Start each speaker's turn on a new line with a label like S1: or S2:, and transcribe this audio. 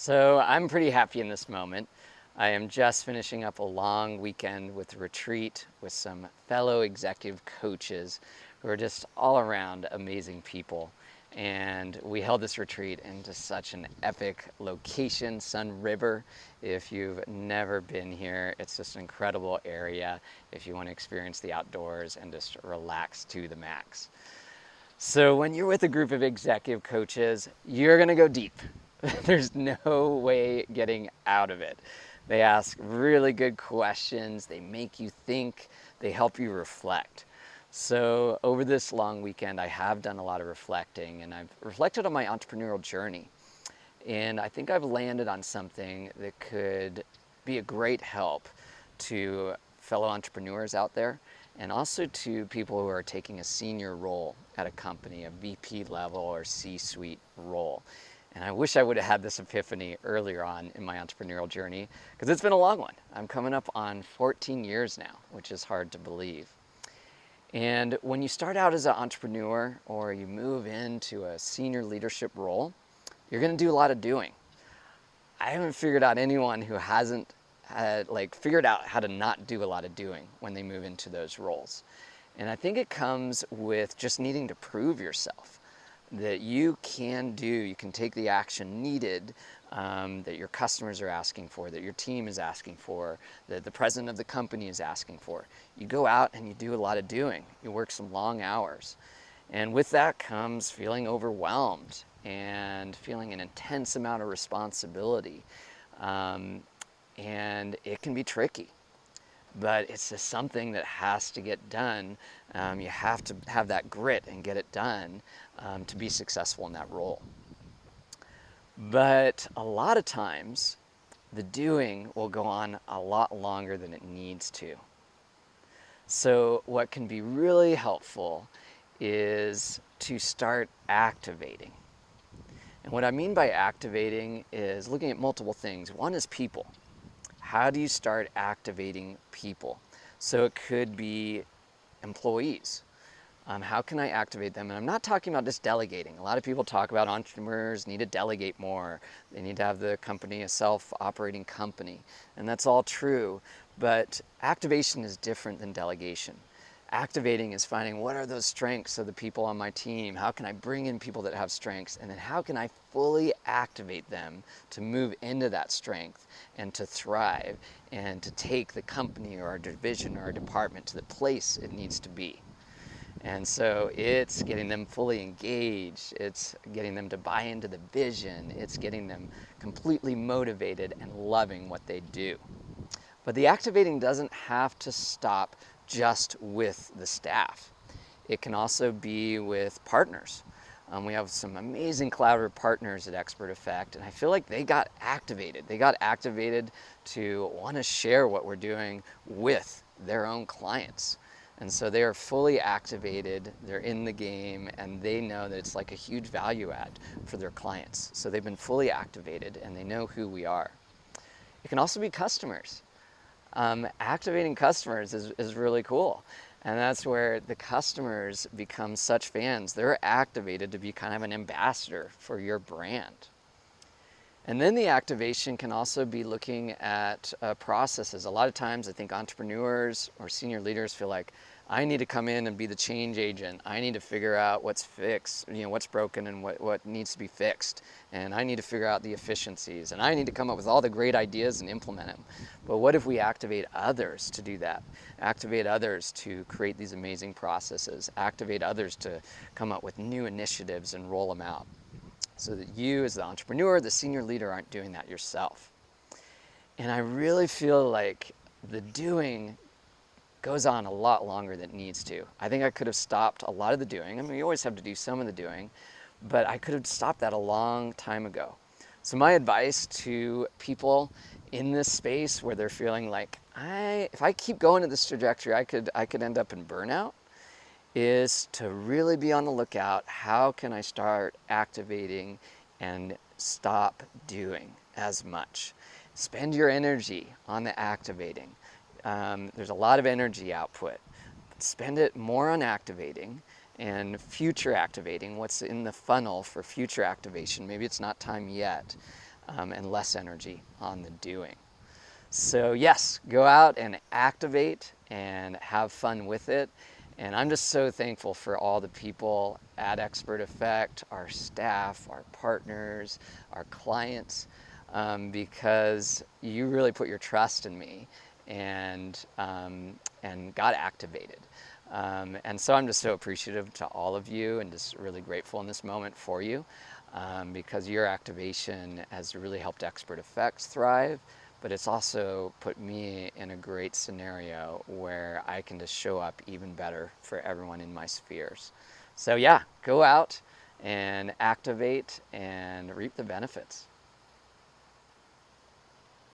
S1: So I'm pretty happy in this moment. I am just finishing up a long weekend with a retreat with some fellow executive coaches who are just all around amazing people. And we held this retreat in just such an epic location, Sun River. If you've never been here, it's just an incredible area if you want to experience the outdoors and just relax to the max. So when you're with a group of executive coaches, you're going to go deep. There's no way getting out of it. They ask really good questions, they make you think, they help you reflect. So over this long weekend, I have done a lot of reflecting, and I've reflected on my entrepreneurial journey. And I think I've landed on something that could be a great help to fellow entrepreneurs out there, and also to people who are taking a senior role at a company, a VP level or C-suite role. And I wish I would have had this epiphany earlier on in my entrepreneurial journey, because it's been a long one. I'm coming up on 14 years now, which is hard to believe. And when you start out as an entrepreneur or you move into a senior leadership role, you're going to do a lot of doing. I haven't figured out anyone who hasn't figured out how to not do a lot of doing when they move into those roles. And I think it comes with just needing to prove yourself that you can take the action needed, that your customers are asking for, that your team is asking for, that the president of the company is asking for. You go out and you do a lot of doing. You work some long hours. And with that comes feeling overwhelmed and feeling an intense amount of responsibility. And it can be tricky, but it's just something that has to get done. You have to have that grit and get it done to be successful in that role. But a lot of times, the doing will go on a lot longer than it needs to. So what can be really helpful is to start activating. And what I mean by activating is looking at multiple things. One is people. How do you start activating people? So it could be employees. How can I activate them? And I'm not talking about just delegating. A lot of people talk about entrepreneurs need to delegate more. They need to have the company a self-operating company. And that's all true. But activation is different than delegation. Activating is finding what are those strengths of the people on my team? How can I bring in people that have strengths? And then how can I fully activate them to move into that strength and to thrive and to take the company or our division or our department to the place it needs to be? And so it's getting them fully engaged, it's getting them to buy into the vision, it's getting them completely motivated and loving what they do. But the activating doesn't have to stop just with the staff. It can also be with partners. We have some amazing collaborative partners at Expert Effect, and I feel like they got activated. They got activated to want to share what we're doing with their own clients. And so they are fully activated, they're in the game, and they know that it's like a huge value add for their clients. So they've been fully activated and they know who we are. It can also be customers. Activating customers is really cool. And that's where the customers become such fans. They're activated to be kind of an ambassador for your brand. And then the activation can also be looking at processes. A lot of times I think entrepreneurs or senior leaders feel like, I need to come in and be the change agent. I need to figure out what's fixed, what's broken and what needs to be fixed. And I need to figure out the efficiencies. And I need to come up with all the great ideas and implement them. But what if we activate others to do that? Activate others to create these amazing processes. Activate others to come up with new initiatives and roll them out. So that you as the entrepreneur, the senior leader, aren't doing that yourself. And I really feel like the doing goes on a lot longer than it needs to. I think I could have stopped a lot of the doing. I mean, you always have to do some of the doing, but I could have stopped that a long time ago. So my advice to people in this space where they're feeling like, if I keep going in this trajectory, I could end up in burnout, is to really be on the lookout. How can I start activating and stop doing as much? Spend your energy on the activating. There's a lot of energy output. Spend it more on activating and future activating, what's in the funnel for future activation. Maybe it's not time yet. and less energy on the doing. So yes, go out and activate and have fun with it. And I'm just so thankful for all the people at Expert Effect, our staff, our partners, our clients, because you really put your trust in me and got activated. And so I'm just so appreciative to all of you and just really grateful in this moment for you, because your activation has really helped Expert Effects thrive, but it's also put me in a great scenario where I can just show up even better for everyone in my spheres. So yeah, go out and activate and reap the benefits.